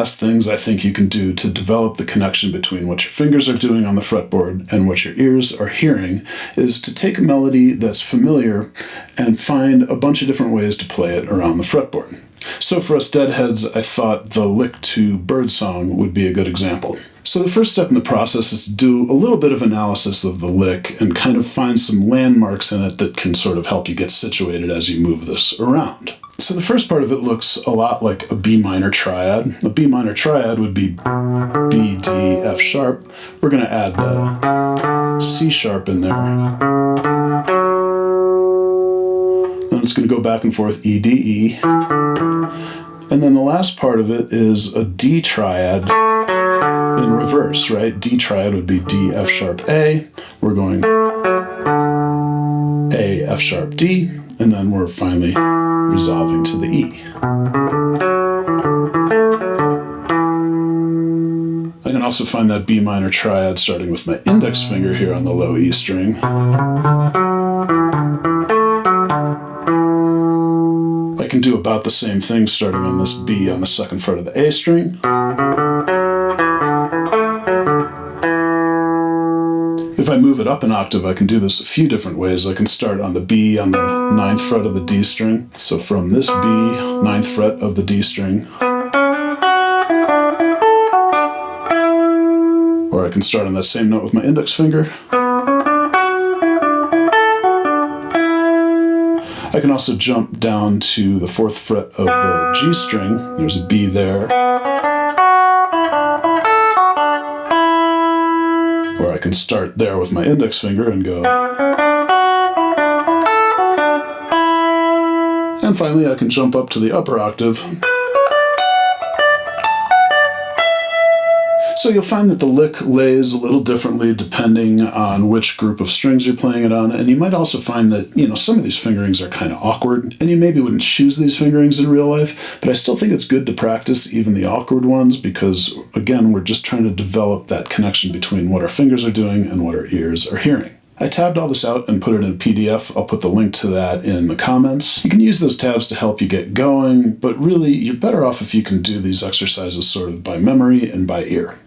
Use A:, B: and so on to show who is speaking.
A: best things I think you can do to develop the connection between what your fingers are doing on the fretboard and what your ears are hearing is to take a melody that's familiar and find a bunch of different ways to play it around the fretboard. So for us Deadheads, I thought the lick to Birdsong would be a good example. So the first step in the process is to do a little bit of analysis of the lick and kind of find some landmarks in it that can sort of help you get situated as you move this around. So the first part of it looks a lot like a B minor triad. A B minor triad would be B, D, F sharp. We're going to add the C sharp in there. Then it's going to go back and forth E, D, E. And then the last part of it is a D triad in reverse, right? D triad would be D, F sharp, A. We're going A, F sharp, D, and then we're finally resolving to the E. I can also find that B minor triad starting with my index finger here on the low E string. I can do about the same thing starting on this B on the second fret of the A string. If I move it up an octave, I can do this a few different ways. I can start on the B on the 9th fret of the D string. So from this B, 9th fret of the D string. Or I can start on that same note with my index finger. I can also jump down to the 4th fret of the G string. There's a B there. Or I can start there with my index finger and go. And finally, I can jump up to the upper octave. So you'll find that the lick lays a little differently depending on which group of strings you're playing it on, and you might also find that, some of these fingerings are kind of awkward, and you maybe wouldn't choose these fingerings in real life, but I still think it's good to practice even the awkward ones because, again, we're just trying to develop that connection between what our fingers are doing and what our ears are hearing. I tabbed all this out and put it in a PDF. I'll put the link to that in the comments. You can use those tabs to help you get going, but really, you're better off if you can do these exercises sort of by memory and by ear.